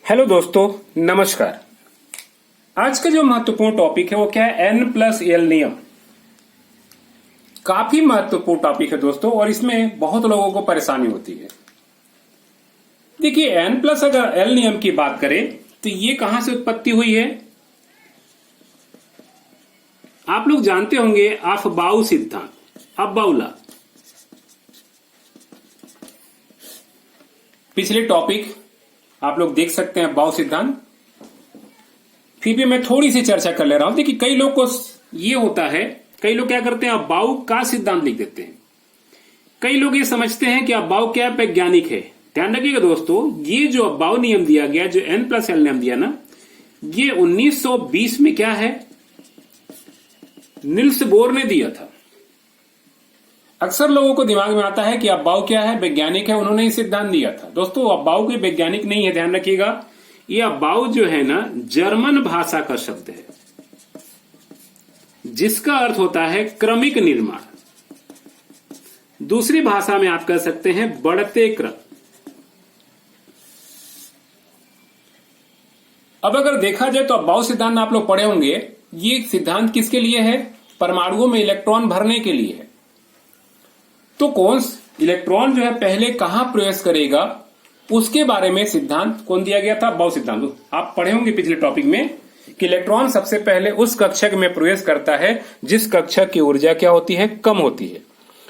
Hello दोस्तों, नमस्कार। आज का जो महत्वपूर्ण टॉपिक है वो क्या है? N+L नियम। काफी महत्वपूर्ण टॉपिक है दोस्तों, और इसमें बहुत लोगों को परेशानी होती है। देखिए, N+L नियम की बात करें तो ये कहां से उत्पत्ति हुई है? आप लोग जानते होंगे अफबाउ सिद्धांत, अब्बाउला। पिछले टॉपिक आप लोग देख सकते हैं अब्बाउ सिद्धांत। फिर भी मैं थोड़ी सी चर्चा कर ले रहा हूं। देखिए, कई लोग को ये होता है, कई लोग क्या करते हैं, अब्बाउ का सिद्धांत लिख देते हैं। कई लोग ये समझते हैं कि अब्बाउ क्या वैज्ञानिक है। ध्यान रखिएगा दोस्तों, ये जो अब्बाउ नियम दिया गया, जो N+L नियम दिया ना, ये 1920 में क्या है, निल्स बोर ने दिया था। अक्सर लोगों को दिमाग में आता है कि अब्बाउ क्या है, वैज्ञानिक है, उन्होंने ही सिद्धांत दिया था। दोस्तों, अब्बाउ कोई वैज्ञानिक नहीं है, ध्यान रखिएगा। ये अब्बाउ जो है ना, जर्मन भाषा का शब्द है, जिसका अर्थ होता है क्रमिक निर्माण। दूसरी भाषा में आप कह सकते हैं बढ़ते क्रम। अब अगर देखा जाए तो अब्बाउ सिद्धांत आप लोग पढ़े होंगे। ये सिद्धांत किसके लिए है? परमाणुओं में इलेक्ट्रॉन भरने के लिए है। तो कौन इलेक्ट्रॉन जो है पहले कहां प्रवेश करेगा, उसके बारे में सिद्धांत कौन दिया गया था? अब्बाउ सिद्धांत। आप पढ़े होंगे पिछले टॉपिक में कि इलेक्ट्रॉन सबसे पहले उस कक्षक में प्रवेश करता है जिस कक्षक की ऊर्जा क्या होती है, कम होती है।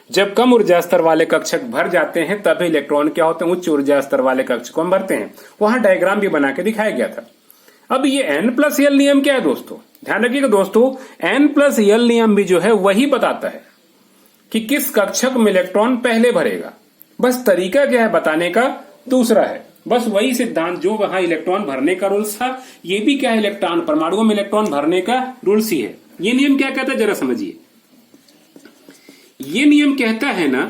जब कम ऊर्जा स्तर वाले कक्षक भर जाते हैं तभी इलेक्ट्रॉन क्या होते हैं, उच्च ऊर्जा स्तर वाले कक्षकों में भरते हैं। वहां डायग्राम भी बना के दिखाया गया था। अब ये N+L नियम क्या है दोस्तों? ध्यान रखिएगा दोस्तों, N+L नियम भी जो है वही बताता है कि किस कक्षक में इलेक्ट्रॉन पहले भरेगा। बस तरीका क्या है बताने का, दूसरा है। बस वही सिद्धांत जो वहां इलेक्ट्रॉन भरने का रूल्स था, ये भी क्या है, इलेक्ट्रॉन परमाणुओं में इलेक्ट्रॉन भरने का रूल्स ही है। ये नियम क्या कहता है जरा समझिए। ये नियम कहता है ना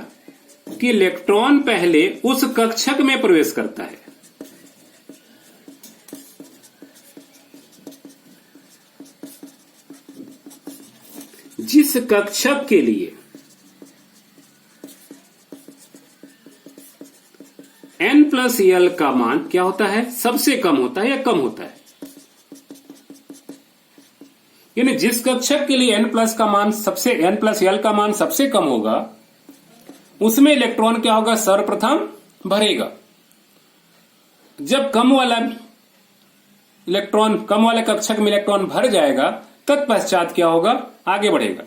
कि इलेक्ट्रॉन पहले उस कक्षक में प्रवेश करता है जिस कक्षक के लिए N+L का मान क्या होता है, सबसे कम होता है या कम होता है। यानी जिस कक्षक के लिए N+L का मान सबसे कम होगा, उसमें इलेक्ट्रॉन क्या होगा, सर्वप्रथम भरेगा। जब कम वाले कक्षक में इलेक्ट्रॉन भर जाएगा, तत्पश्चात क्या होगा, आगे बढ़ेगा।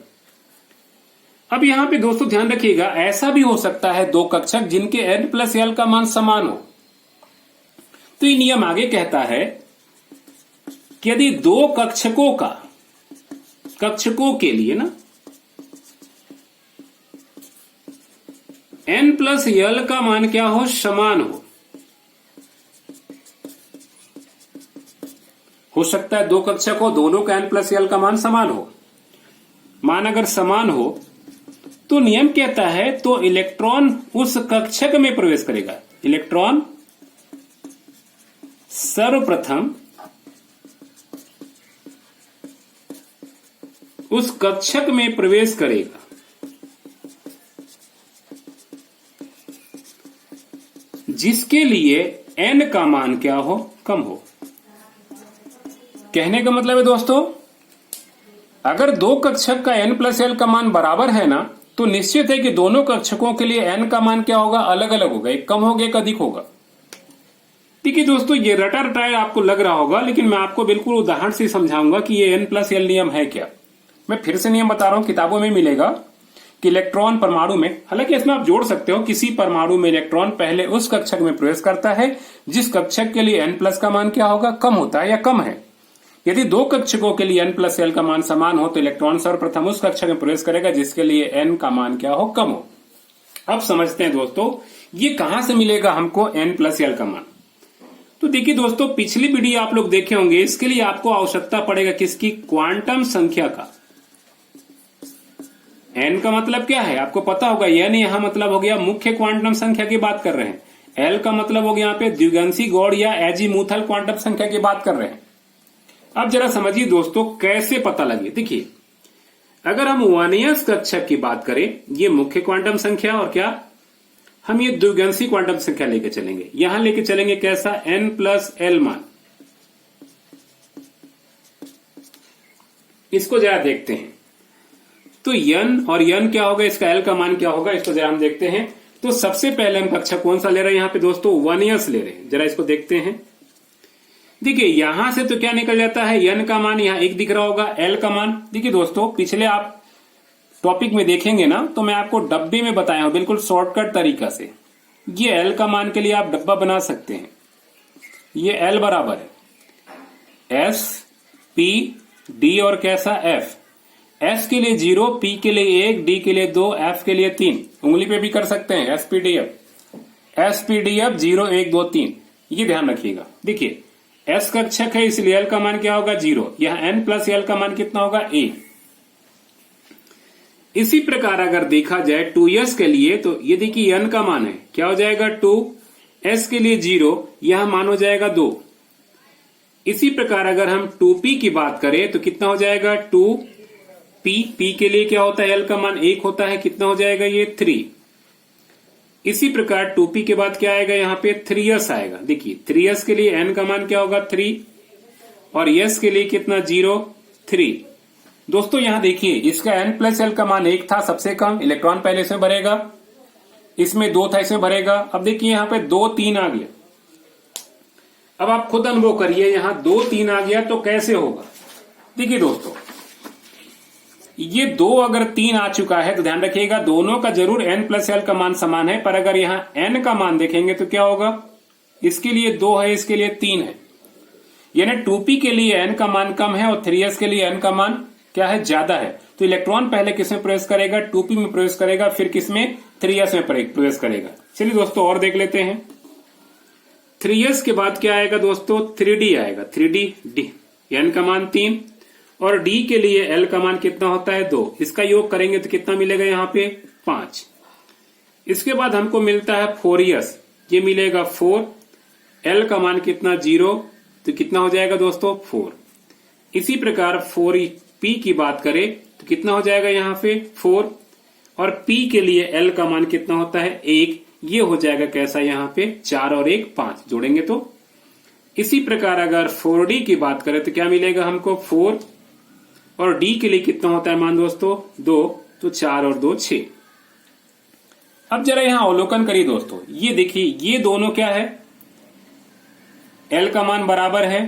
अब यहां पे दोस्तों ध्यान रखिएगा, ऐसा भी हो सकता है दो कक्षक जिनके N+L का मान समान हो। तो ये नियम आगे कहता है कि यदि दो कक्षकों के लिए ना N+L का मान क्या हो, समान हो सकता है दो कक्षक हो, दोनों का N+L का मान समान हो। मान अगर समान हो तो नियम कहता है तो इलेक्ट्रॉन उस कक्षक में प्रवेश करेगा। इलेक्ट्रॉन सर्वप्रथम उस कक्षक में प्रवेश करेगा जिसके लिए N का मान क्या हो, कम हो। कहने का मतलब है दोस्तों, अगर दो कक्षक का N+L का मान बराबर है ना, तो निश्चित है कि दोनों कक्षकों के लिए N का मान क्या होगा, अलग अलग होगा। एक कम होगा, एक अधिक होगा। ठीक है दोस्तों, ये रटा रटाया आपको लग रहा होगा, लेकिन मैं आपको बिल्कुल उदाहरण से समझाऊंगा कि ये N+L नियम है क्या। मैं फिर से नियम बता रहा हूं, किताबों में मिलेगा कि इलेक्ट्रॉन परमाणु में, हालांकि इसमें आप जोड़ सकते हो, किसी परमाणु में इलेक्ट्रॉन पहले उस कक्षक में प्रवेश करता है जिस कक्षक के लिए N+ का मान क्या होगा, कम होता है या कम है। यदि दो कक्षकों के लिए N+L का मान समान हो तो इलेक्ट्रॉन सर्वप्रथम उस कक्षक में प्रवेश करेगा जिसके लिए N का मान क्या हो, कम हो। अब समझते हैं दोस्तों, ये कहां से मिलेगा हमको N+L का मान। तो देखिए दोस्तों, पिछली वीडियो आप लोग देखे होंगे, इसके लिए आपको आवश्यकता पड़ेगा किसकी, क्वांटम संख्या का। N का मतलब क्या है आपको पता होगा, यानी यहां मतलब हो गया मुख्य क्वांटम संख्या की बात कर रहे हैं। L का मतलब हो गया यहाँ पे द्विगंशी गौड़ या एजीमुथल क्वांटम संख्या की बात कर रहे हैं। अब जरा समझिए दोस्तों कैसे पता लगे। देखिए, अगर हम 1s कक्षक की बात करें, ये मुख्य क्वांटम संख्या और क्या हम ये द्विगंशी क्वांटम संख्या लेके चलेंगे। यहां लेके चलेंगे कैसा, n+l मान। इसको जरा देखते हैं। तो n और n क्या होगा, इसका l का मान क्या होगा, इसको जरा हम देखते हैं। तो सबसे पहले हम कक्षा कौन सा ले रहे हैं यहाँ पे दोस्तों, 1s ले रहे हैं। जरा इसको देखते हैं। देखिए यहां से तो क्या निकल जाता है, n का मान यहाँ 1 दिख रहा होगा, l का मान। देखिए दोस्तों पिछले आप टॉपिक में देखेंगे ना, तो मैं आपको डब्बे में बताया हूं बिल्कुल शॉर्टकट तरीका से। ये l का मान के लिए आप डब्बा बना सकते हैं। ये l बराबर है s p d और कैसा f। s के लिए 0, p के लिए 1, d के लिए 2, f के लिए 3। उंगली पे भी कर सकते हैं SPDF 0 1 2 3। ये ध्यान रखिएगा। देखिए s कक्षक है इसलिए l का मान क्या होगा 0। यहां n+l का मान कितना होगा 1। इसी प्रकार अगर देखा जाए 2s के लिए, तो ये देखिए n का मान है क्या हो जाएगा 2, s के लिए 0, यहां मान हो जाएगा 2। इसी प्रकार अगर हम 2p की बात करें तो कितना हो जाएगा 2p। p के लिए क्या होता है, l का मान 1 होता है, कितना हो जाएगा ये 3। इसी प्रकार 2p के बाद क्या आएगा, यहाँ पे 3s आएगा। देखिए 3s के लिए n का मान क्या होगा 3 और s के लिए कितना 0 3। दोस्तों यहां देखिए इसका n+l का मान 1 था, सबसे कम इलेक्ट्रॉन पहले इसमें भरेगा, इसमें 2 था इसमें भरेगा। अब देखिए यहाँ पे 2 3 आ गया। अब आप खुद अनुभव करिए, यहां 2 3 आ गया तो कैसे होगा। देखिए दोस्तों ये 2 अगर 3 आ चुका है तो ध्यान रखिएगा दोनों का जरूर n+l का मान समान है, पर अगर यहां n का मान देखेंगे तो क्या होगा, इसके लिए 2 है, इसके लिए 3 है। यानी 2p के लिए n का मान कम है और 3s के लिए n का मान क्या है, ज्यादा है। तो इलेक्ट्रॉन पहले किसमें प्रवेश करेगा, 2p में प्रवेश करेगा, फिर किसमें 3s में प्रवेश करेगा। चलिए दोस्तों और देख लेते हैं। 3s के बाद क्या आएगा दोस्तों, 3d आएगा। 3d d n का मान 3 और d के लिए l का मान कितना होता है 2। इसका योग करेंगे तो कितना मिलेगा यहाँ पे 5। इसके बाद हमको मिलता है 4s, ये मिलेगा 4, l का मान कितना 0, तो कितना हो जाएगा दोस्तों 4। इसी प्रकार 4p की बात करें तो कितना हो जाएगा यहाँ पे 4 और p के लिए l का मान कितना होता है 1, ये हो जाएगा कैसा यहाँ पे 4 और 1 5 जोड़ेंगे तो। इसी प्रकार अगर 4d की बात करें तो क्या मिलेगा हमको 4 और d के लिए कितना होता है मान दोस्तों 2, तो 4 और 2 6। अब जरा यहां अवलोकन करिए दोस्तों, ये देखिए ये दोनों क्या है, l का मान बराबर है।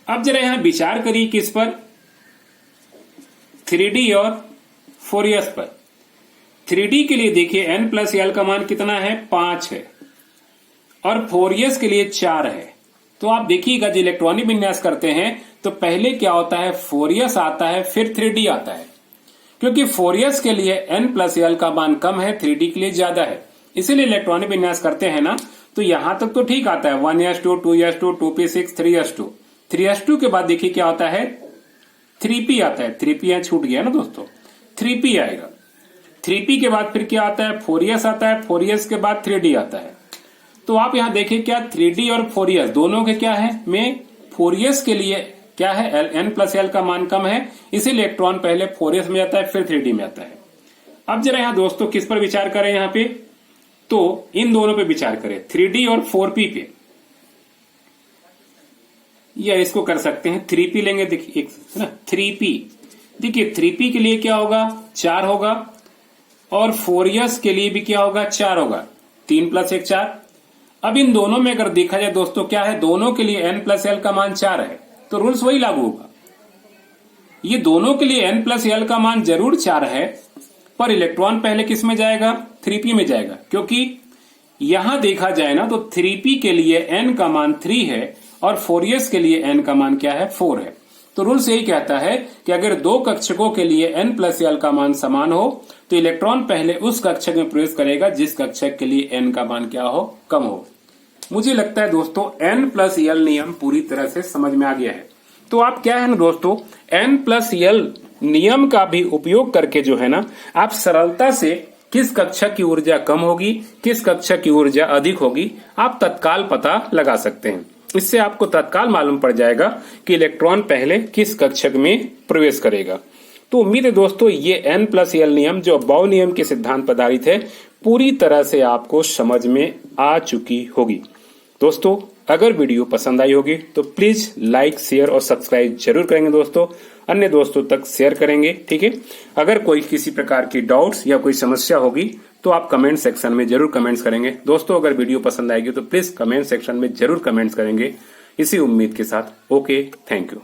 अब जरा यहां विचार करिए किस पर, 3d और 4s पर। 3d के लिए देखिए n+l का मान कितना है 5 है और 4s के लिए 4 है। तो आप देखिएगा जो इलेक्ट्रॉनिक विन्यास करते हैं तो पहले क्या होता है 4s आता है फिर 3d आता है, क्योंकि 4s के लिए n+l का मान कम है, 3d के लिए ज्यादा है। इसीलिए इलेक्ट्रॉनिक विन्यास करते हैं ना तो यहां तक तो ठीक आता है 1s2 2s2 2p6 3s2। 3s2 के बाद देखिए क्या होता है 3p आता है, 3p यहां छूट गया ना दोस्तों, 3p आएगा। 3p के बाद फिर क्या आता है 4s आता है, 4s के बाद 3d आता है। तो आप यहां देखिए क्या 3d और 4s दोनों के क्या है में 4s के लिए क्या है n+l का मान कम है, इसीलिए इलेक्ट्रॉन पहले 4s में आता है फिर 3d में आता है। अब जरा यहां दोस्तों किस पर विचार करें यहाँ पे, तो इन दोनों पे विचार करें 3d और 4p पे, या इसको कर सकते हैं 3p लेंगे। देखिए एक है ना 3p, देखिए 3p के लिए क्या होगा 4 होगा और 4s के लिए भी क्या होगा 4 होगा, 3 + 1 4। अब इन दोनों में अगर देखा जाए दोस्तों क्या है, दोनों के लिए n+l का मान 4 है, तो रूल्स वही लागू होगा। ये दोनों के लिए n+l का मान जरूर 4 है, पर इलेक्ट्रॉन पहले किस में जाएगा 3p में जाएगा, क्योंकि यहां देखा जाए ना तो 3p के लिए n का मान 3 है और 4s के लिए n का मान क्या है 4 है। तो रूल्स यही कहता है कि अगर दो कक्षकों के लिए n+l का मान समान हो तो इलेक्ट्रॉन पहले उस कक्षक में प्रवेश करेगा जिस कक्षक के लिए n का मान क्या हो कम हो। मुझे लगता है दोस्तों n+l नियम पूरी तरह से समझ में आ गया है। तो आप क्या है ना दोस्तों n+l नियम का भी उपयोग करके जो है ना आप सरलता से किस कक्षक की ऊर्जा कम होगी किस कक्षक की ऊर्जा अधिक होगी आप तत्काल पता लगा सकते हैं। इससे आपको तत्काल मालूम पड़ जाएगा कि इलेक्ट्रॉन पहले किस कक्षक में प्रवेश करेगा। तो उम्मीद है दोस्तों ये n+l नियम जो बॉल नियम के सिद्धांत पर आधारित है पूरी तरह से आपको समझ में आ चुकी होगी। दोस्तों, अगर वीडियो पसंद आई होगी तो प्लीज लाइक, शेयर और सब्सक्राइब जरूर करेंगे दोस्तों, अन्य दोस्तों तक शेयर करेंगे, ठीक है। अगर कोई किसी प्रकार की डाउट्स या कोई समस्या होगी तो आप कमेंट सेक्शन में जरूर कमेंट्स करेंगे। दोस्तों, अगर वीडियो पसंद आएगी तो प्लीज कमेंट सेक्शन में जरूर कमेंट्स करेंगे। इसी उम्मीद के साथ ओके, थैंक यू।